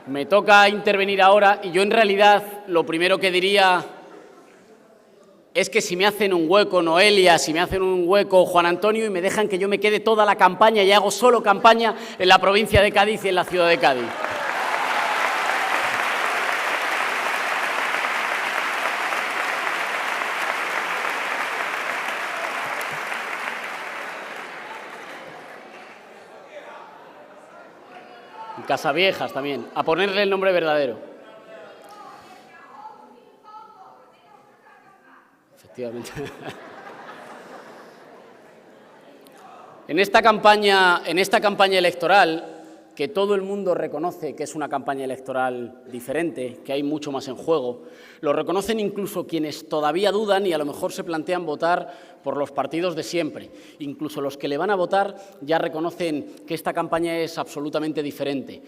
Me toca intervenir ahora y yo en realidad lo primero que diría es que si me hacen un hueco Noelia, si me hacen un hueco Juan Antonio y me dejan que yo me quede toda la campaña y hago solo campaña en la provincia de Cádiz y en la ciudad de Cádiz. En Casaviejas también, a ponerle el nombre verdadero. Efectivamente. En esta campaña electoral, que todo el mundo reconoce que es una campaña electoral diferente, que hay mucho más en juego, lo reconocen incluso quienes todavía dudan y a lo mejor se plantean votar por los partidos de siempre. Incluso los que le van a votar ya reconocen que esta campaña es absolutamente diferente.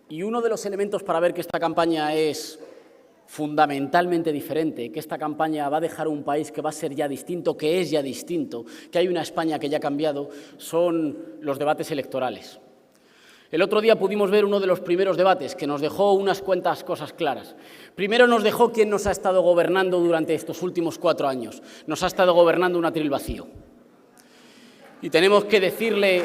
Y uno de los elementos para ver que esta campaña es fundamentalmente diferente, que esta campaña va a dejar un país que va a ser ya distinto, que es ya distinto, que hay una España que ya ha cambiado, son los debates electorales. El otro día pudimos ver uno de los primeros debates que nos dejó unas cuantas cosas claras. Primero nos dejó quién nos ha estado gobernando durante estos últimos 4 años. Nos ha estado gobernando un atril vacío. Y tenemos que decirle...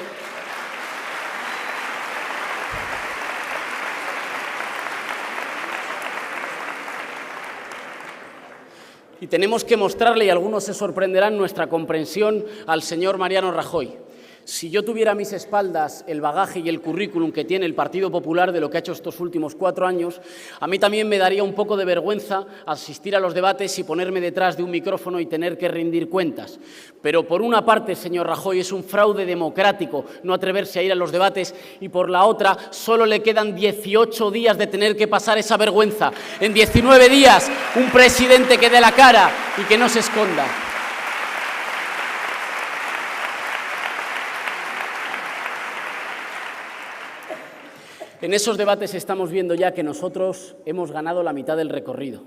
Y tenemos que mostrarle, y algunos se sorprenderán, nuestra comprensión al señor Mariano Rajoy. Si yo tuviera a mis espaldas el bagaje y el currículum que tiene el Partido Popular de lo que ha hecho estos últimos 4 años, a mí también me daría un poco de vergüenza asistir a los debates y ponerme detrás de un micrófono y tener que rendir cuentas. Pero por una parte, señor Rajoy, es un fraude democrático no atreverse a ir a los debates y por la otra solo le quedan 18 días de tener que pasar esa vergüenza. En 19 días, un presidente que dé la cara y que no se esconda. En esos debates estamos viendo ya que nosotros hemos ganado la mitad del recorrido.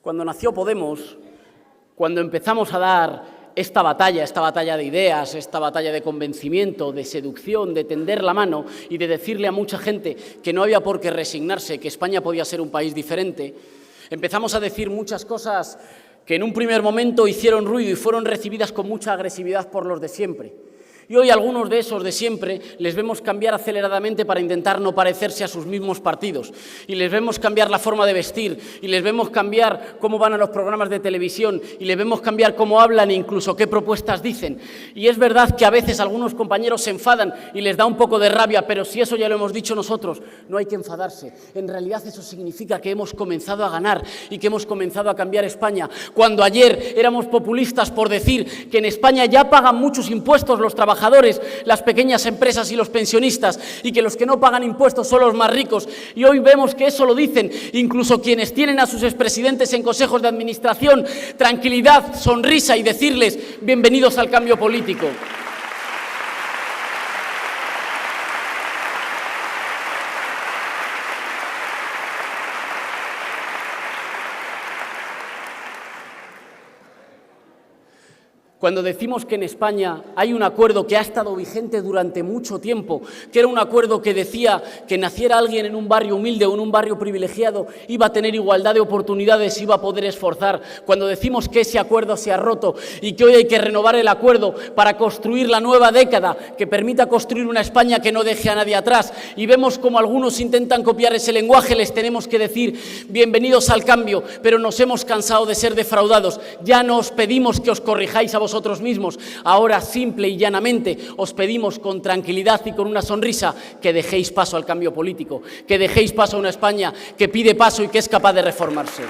Cuando nació Podemos, cuando empezamos a dar esta batalla de ideas, esta batalla de convencimiento, de seducción, de tender la mano y de decirle a mucha gente que no había por qué resignarse, que España podía ser un país diferente, empezamos a decir muchas cosas que en un primer momento hicieron ruido y fueron recibidas con mucha agresividad por los de siempre. Y hoy algunos de esos de siempre les vemos cambiar aceleradamente para intentar no parecerse a sus mismos partidos. Y les vemos cambiar la forma de vestir, y les vemos cambiar cómo van a los programas de televisión, y les vemos cambiar cómo hablan e incluso qué propuestas dicen. Y es verdad que a veces algunos compañeros se enfadan y les da un poco de rabia, pero si eso ya lo hemos dicho nosotros, no hay que enfadarse. En realidad eso significa que hemos comenzado a ganar y que hemos comenzado a cambiar España. Cuando ayer éramos populistas por decir que en España ya pagan muchos impuestos los trabajadores, las pequeñas empresas y los pensionistas, y que los que no pagan impuestos son los más ricos. Y hoy vemos que eso lo dicen incluso quienes tienen a sus expresidentes en consejos de administración. Tranquilidad, sonrisa y decirles bienvenidos al cambio político. Cuando decimos que en España hay un acuerdo que ha estado vigente durante mucho tiempo, que era un acuerdo que decía que naciera alguien en un barrio humilde o en un barrio privilegiado iba a tener igualdad de oportunidades, iba a poder esforzar, cuando decimos que ese acuerdo se ha roto y que hoy hay que renovar el acuerdo para construir la nueva década que permita construir una España que no deje a nadie atrás, y vemos como algunos intentan copiar ese lenguaje, les tenemos que decir bienvenidos al cambio, pero nos hemos cansado de ser defraudados. Ya no os pedimos que os corrijáis a vosotros mismos, ahora simple y llanamente os pedimos con tranquilidad y con una sonrisa que dejéis paso al cambio político, que dejéis paso a una España que pide paso y que es capaz de reformarse.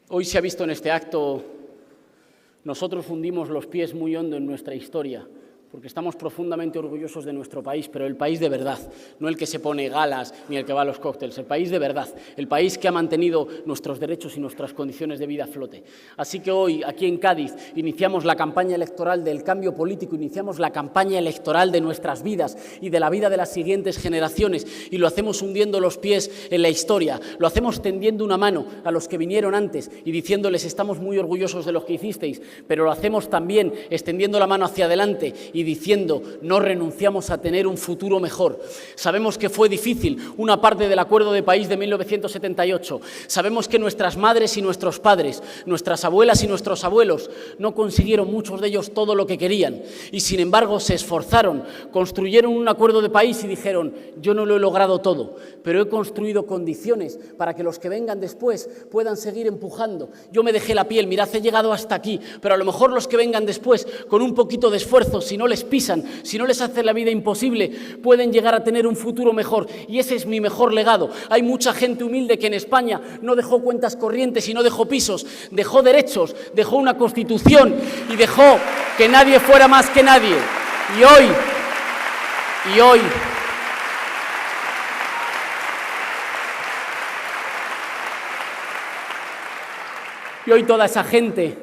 Hoy se ha visto en este acto, nosotros hundimos los pies muy hondo en nuestra historia, porque estamos profundamente orgullosos de nuestro país, pero el país de verdad, no el que se pone galas ni el que va a los cócteles, el país de verdad, el país que ha mantenido nuestros derechos y nuestras condiciones de vida a flote. Así que hoy, aquí en Cádiz, iniciamos la campaña electoral del cambio político, iniciamos la campaña electoral de nuestras vidas y de la vida de las siguientes generaciones, y lo hacemos hundiendo los pies en la historia, lo hacemos tendiendo una mano a los que vinieron antes y diciéndoles estamos muy orgullosos de lo que hicisteis, pero lo hacemos también extendiendo la mano hacia adelante y diciendo no renunciamos a tener un futuro mejor. Sabemos que fue difícil una parte del Acuerdo de País de 1978, sabemos que nuestras madres y nuestros padres, nuestras abuelas y nuestros abuelos no consiguieron muchos de ellos todo lo que querían y sin embargo se esforzaron, construyeron un acuerdo de país y dijeron yo no lo he logrado todo, pero he construido condiciones para que los que vengan después puedan seguir empujando. Yo me dejé la piel, mirad, he llegado hasta aquí, pero a lo mejor los que vengan después con un poquito de esfuerzo, si no les pisan, si no les hacen la vida imposible, pueden llegar a tener un futuro mejor y ese es mi mejor legado. Hay mucha gente humilde que en España no dejó cuentas corrientes y no dejó pisos, dejó derechos, dejó una constitución y dejó que nadie fuera más que nadie. Y hoy toda esa gente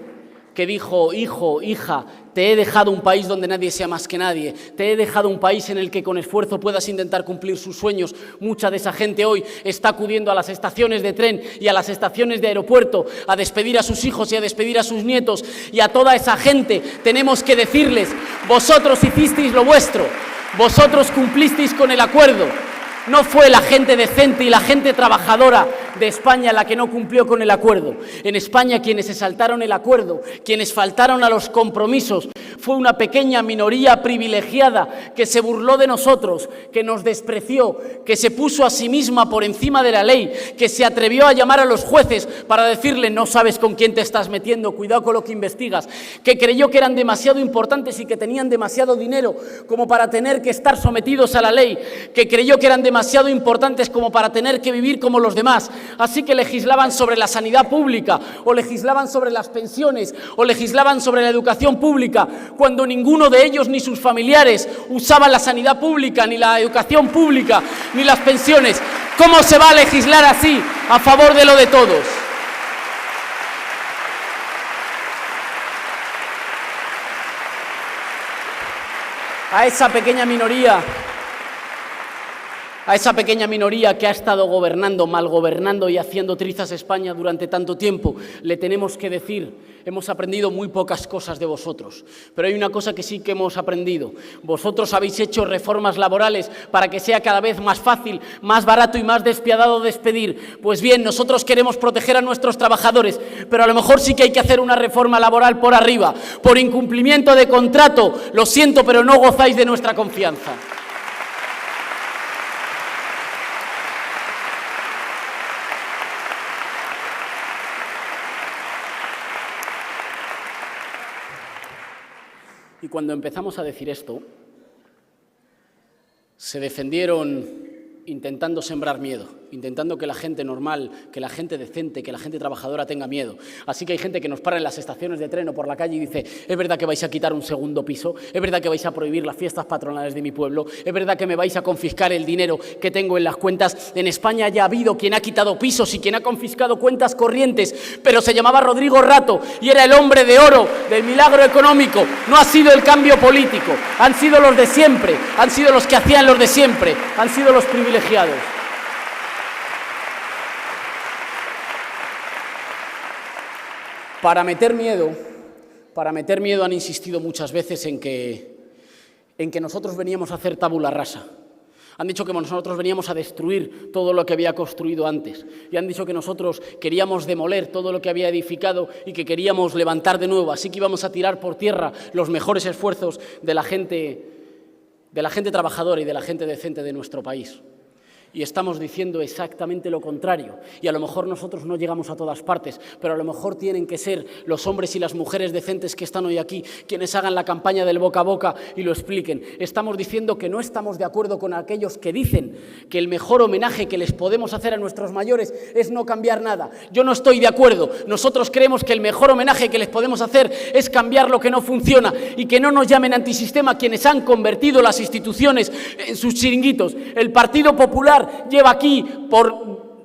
que dijo, hijo, hija, te he dejado un país donde nadie sea más que nadie, te he dejado un país en el que con esfuerzo puedas intentar cumplir sus sueños. Mucha de esa gente hoy está acudiendo a las estaciones de tren y a las estaciones de aeropuerto a despedir a sus hijos y a despedir a sus nietos. Y a toda esa gente tenemos que decirles, vosotros hicisteis lo vuestro, vosotros cumplisteis con el acuerdo. No fue la gente decente y la gente trabajadora de España la que no cumplió con el acuerdo. En España quienes se saltaron el acuerdo, quienes faltaron a los compromisos, fue una pequeña minoría privilegiada que se burló de nosotros, que nos despreció, que se puso a sí misma por encima de la ley, que se atrevió a llamar a los jueces para decirle no sabes con quién te estás metiendo, cuidado con lo que investigas, que creyó que eran demasiado importantes y que tenían demasiado dinero como para tener que estar sometidos a la ley, que creyó que eran demasiado importantes como para tener que vivir como los demás. Así que legislaban sobre la sanidad pública, o legislaban sobre las pensiones, o legislaban sobre la educación pública, cuando ninguno de ellos ni sus familiares usaban la sanidad pública, ni la educación pública, ni las pensiones. ¿Cómo se va a legislar así a favor de lo de todos? A esa pequeña minoría que ha estado gobernando, malgobernando y haciendo trizas España durante tanto tiempo, le tenemos que decir, hemos aprendido muy pocas cosas de vosotros, pero hay una cosa que sí que hemos aprendido. Vosotros habéis hecho reformas laborales para que sea cada vez más fácil, más barato y más despiadado despedir. Pues bien, nosotros queremos proteger a nuestros trabajadores, pero a lo mejor sí que hay que hacer una reforma laboral por arriba. Por incumplimiento de contrato, lo siento, pero no gozáis de nuestra confianza. Y cuando empezamos a decir esto, se defendieron intentando sembrar miedo, intentando que la gente normal, que la gente decente, que la gente trabajadora tenga miedo. Así que hay gente que nos para en las estaciones de tren o por la calle y dice, ¿es verdad que vais a quitar un segundo piso? ¿Es verdad que vais a prohibir las fiestas patronales de mi pueblo? ¿Es verdad que me vais a confiscar el dinero que tengo en las cuentas? En España ya ha habido quien ha quitado pisos y quien ha confiscado cuentas corrientes, pero se llamaba Rodrigo Rato y era el hombre de oro del milagro económico. No ha sido el cambio político, han sido los de siempre, han sido los que hacían los de siempre, han sido los privilegiados. Para meter miedo han insistido muchas veces en que nosotros veníamos a hacer tabula rasa. Han dicho que nosotros veníamos a destruir todo lo que había construido antes. Y han dicho que nosotros queríamos demoler todo lo que había edificado y que queríamos levantar de nuevo. Así que íbamos a tirar por tierra los mejores esfuerzos de la gente trabajadora y de la gente decente de nuestro país. y estamos diciendo exactamente lo contrario. Y a lo mejor nosotros no llegamos a todas partes, pero a lo mejor tienen que ser los hombres y las mujeres decentes que están hoy aquí quienes hagan la campaña del boca a boca y lo expliquen. Estamos diciendo que no estamos de acuerdo con aquellos que dicen que el mejor homenaje que les podemos hacer a nuestros mayores es no cambiar nada. Yo no estoy de acuerdo. Nosotros creemos que el mejor homenaje que les podemos hacer es cambiar lo que no funciona y que no nos llamen antisistema quienes han convertido las instituciones en sus chiringuitos. El Partido Popular lleva aquí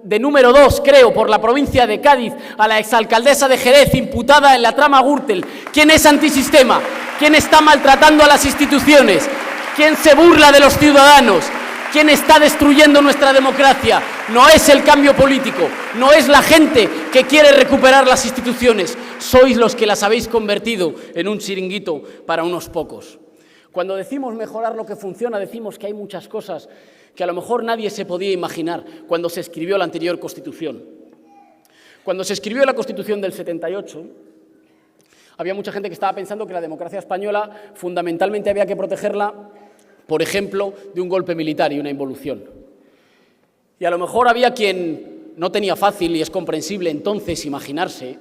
de número 2, creo, por la provincia de Cádiz, a la exalcaldesa de Jerez imputada en la trama Gürtel. ¿Quién es antisistema? ¿Quién está maltratando a las instituciones? ¿Quién se burla de los ciudadanos? ¿Quién está destruyendo nuestra democracia? No es el cambio político, no es la gente que quiere recuperar las instituciones. Sois los que las habéis convertido en un chiringuito para unos pocos. Cuando decimos mejorar lo que funciona, decimos que hay muchas cosas que a lo mejor nadie se podía imaginar cuando se escribió la anterior Constitución. Cuando se escribió la Constitución del 78, había mucha gente que estaba pensando que la democracia española fundamentalmente había que protegerla, por ejemplo, de un golpe militar y una involución. Y a lo mejor había quien no tenía fácil, y es comprensible entonces imaginarse,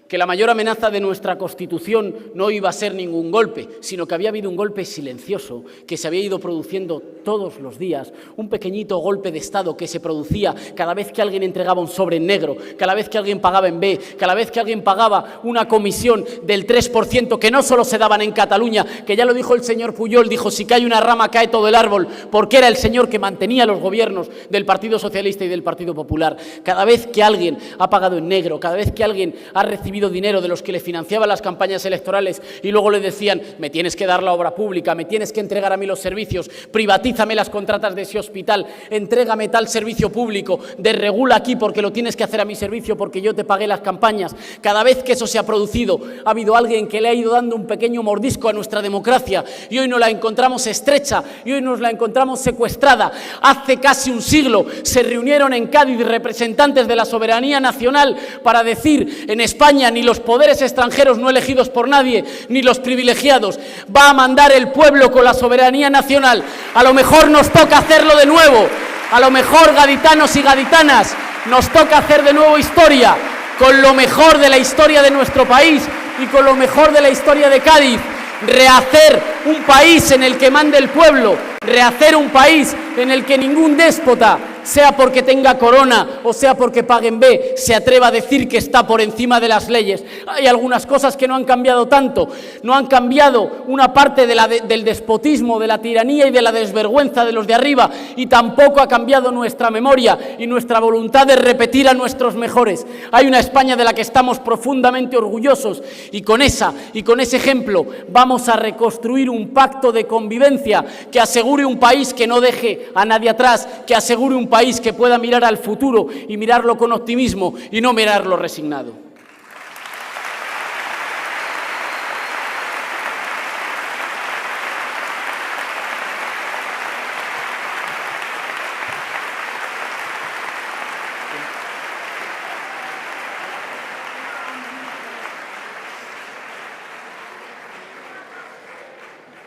que la mayor amenaza de nuestra Constitución no iba a ser ningún golpe, sino que había habido un golpe silencioso que se había ido produciendo todos los días, un pequeñito golpe de Estado que se producía cada vez que alguien entregaba un sobre en negro, cada vez que alguien pagaba en B, cada vez que alguien pagaba una comisión del 3%, que no solo se daban en Cataluña, que ya lo dijo el señor Pujol, dijo, si cae una rama cae todo el árbol, porque era el señor que mantenía los gobiernos del Partido Socialista y del Partido Popular. Cada vez que alguien ha pagado en negro, cada vez que alguien ha recibido dinero de los que le financiaban las campañas electorales y luego le decían, me tienes que dar la obra pública, me tienes que entregar a mí los servicios, privatízame las contratas de ese hospital, entrégame tal servicio público, desregula aquí porque lo tienes que hacer a mi servicio porque yo te pagué las campañas. Cada vez que eso se ha producido, ha habido alguien que le ha ido dando un pequeño mordisco a nuestra democracia y hoy nos la encontramos estrecha y hoy nos la encontramos secuestrada. Hace casi un siglo se reunieron en Cádiz representantes de la soberanía nacional para decir, en España ni los poderes extranjeros no elegidos por nadie, ni los privilegiados, va a mandar el pueblo con la soberanía nacional. A lo mejor nos toca hacerlo de nuevo, a lo mejor gaditanos y gaditanas, nos toca hacer de nuevo historia, con lo mejor de la historia de nuestro país y con lo mejor de la historia de Cádiz. Rehacer un país en el que mande el pueblo, rehacer un país en el que ningún déspota, sea porque tenga corona o sea porque pague en B, se atreva a decir que está por encima de las leyes. Hay algunas cosas que no han cambiado tanto, no han cambiado una parte del despotismo, de la tiranía y de la desvergüenza de los de arriba, y tampoco ha cambiado nuestra memoria y nuestra voluntad de repetir a nuestros mejores. Hay una España de la que estamos profundamente orgullosos y con ese ejemplo vamos a reconstruir un pacto de convivencia que asegure un país que no deje a nadie atrás, que asegure un país que pueda mirar al futuro y mirarlo con optimismo y no mirarlo resignado.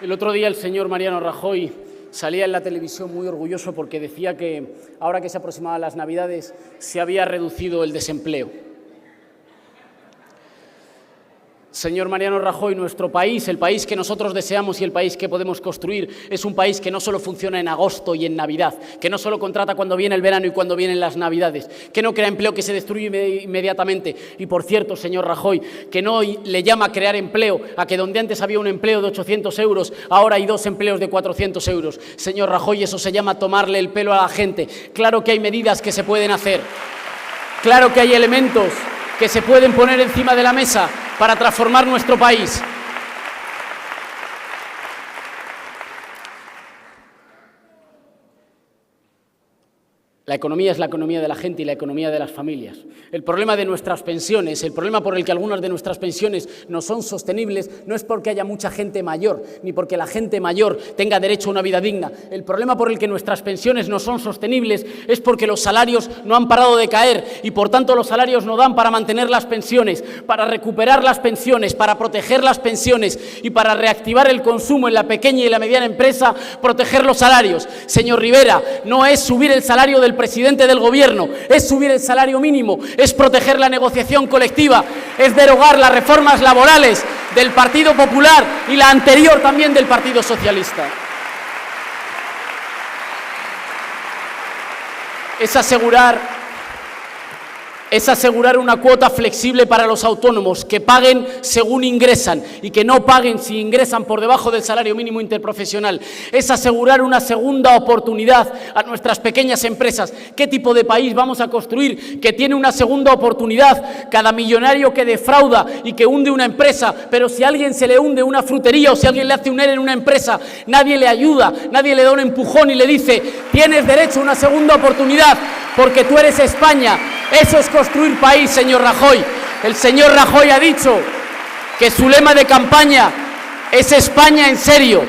El otro día el señor Mariano Rajoy salía en la televisión muy orgulloso porque decía que ahora que se aproximaban las Navidades se había reducido el desempleo. Señor Mariano Rajoy, nuestro país, el país que nosotros deseamos y el país que podemos construir, es un país que no solo funciona en agosto y en Navidad, que no solo contrata cuando viene el verano y cuando vienen las Navidades, que no crea empleo que se destruye inmediatamente. Y por cierto, señor Rajoy, que no le llama a crear empleo a que donde antes había un empleo de 800 euros, ahora hay 2 empleos de 400 euros. Señor Rajoy, eso se llama tomarle el pelo a la gente. Claro que hay medidas que se pueden hacer, claro que hay elementos que se pueden poner encima de la mesa para transformar nuestro país. La economía es la economía de la gente y la economía de las familias. El problema de nuestras pensiones, el problema por el que algunas de nuestras pensiones no son sostenibles, no es porque haya mucha gente mayor, ni porque la gente mayor tenga derecho a una vida digna. El problema por el que nuestras pensiones no son sostenibles es porque los salarios no han parado de caer y por tanto los salarios no dan para mantener las pensiones, para recuperar las pensiones, para proteger las pensiones y para reactivar el consumo en la pequeña y la mediana empresa, proteger los salarios. Señor Rivera, no es subir el salario del presidente del gobierno, es subir el salario mínimo, es proteger la negociación colectiva, es derogar las reformas laborales del Partido Popular y la anterior también del Partido Socialista. Es asegurar una cuota flexible para los autónomos, que paguen según ingresan y que no paguen si ingresan por debajo del salario mínimo interprofesional. Es asegurar una segunda oportunidad a nuestras pequeñas empresas. ¿Qué tipo de país vamos a construir que tiene una segunda oportunidad? Cada millonario que defrauda y que hunde una empresa, pero si a alguien se le hunde una frutería o si a alguien le hace un ERE en una empresa, nadie le ayuda, nadie le da un empujón y le dice: tienes derecho a una segunda oportunidad porque tú eres España. Eso es construir país, señor Rajoy. El señor Rajoy ha dicho que su lema de campaña es España en serio.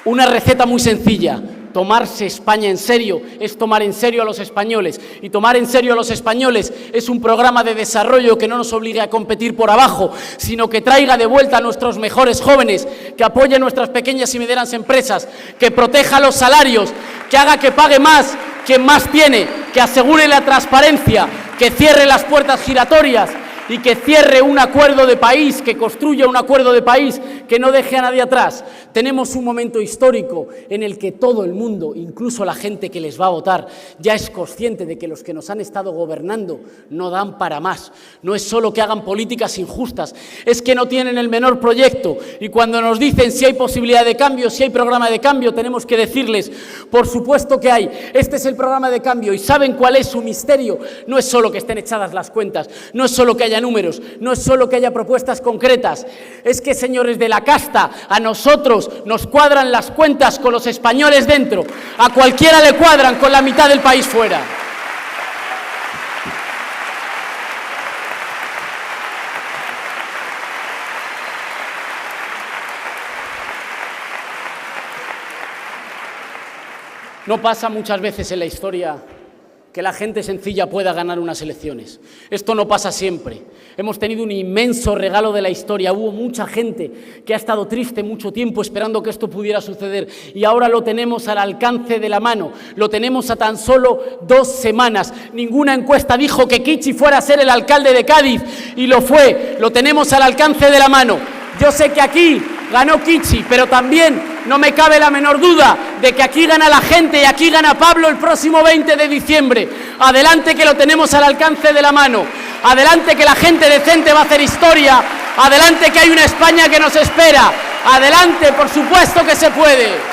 Una receta muy sencilla: tomarse España en serio es tomar en serio a los españoles. Y tomar en serio a los españoles es un programa de desarrollo que no nos obligue a competir por abajo, sino que traiga de vuelta a nuestros mejores jóvenes, que apoye a nuestras pequeñas y medianas empresas, que proteja los salarios, que haga que pague más quien más tiene, que asegure la transparencia, que cierre las puertas giratorias y que cierre un acuerdo de país, que construya un acuerdo de país que no deje a nadie atrás. Tenemos un momento histórico en el que todo el mundo, incluso la gente que les va a votar, ya es consciente de que los que nos han estado gobernando no dan para más. No es solo que hagan políticas injustas, es que no tienen el menor proyecto. Y cuando nos dicen si hay posibilidad de cambio, si hay programa de cambio, tenemos que decirles: por supuesto que hay. Este es el programa de cambio. ¿Y saben cuál es su misterio? No es solo que estén echadas las cuentas, no es solo que haya números, no es solo que haya propuestas concretas, es que, señores de la casta, a nosotros nos cuadran las cuentas con los españoles dentro, a cualquiera le cuadran con la mitad del país fuera. No pasa muchas veces en la historia que la gente sencilla pueda ganar unas elecciones. Esto no pasa siempre. Hemos tenido un inmenso regalo de la historia. Hubo mucha gente que ha estado triste mucho tiempo esperando que esto pudiera suceder y ahora lo tenemos al alcance de la mano. Lo tenemos a tan solo 2 semanas. Ninguna encuesta dijo que Kichi fuera a ser el alcalde de Cádiz y lo fue. Lo tenemos al alcance de la mano. Yo sé que aquí ganó Kichi, pero también no me cabe la menor duda de que aquí gana la gente y aquí gana Pablo el próximo 20 de diciembre. Adelante, que lo tenemos al alcance de la mano. Adelante, que la gente decente va a hacer historia. Adelante, que hay una España que nos espera. Adelante, por supuesto que se puede.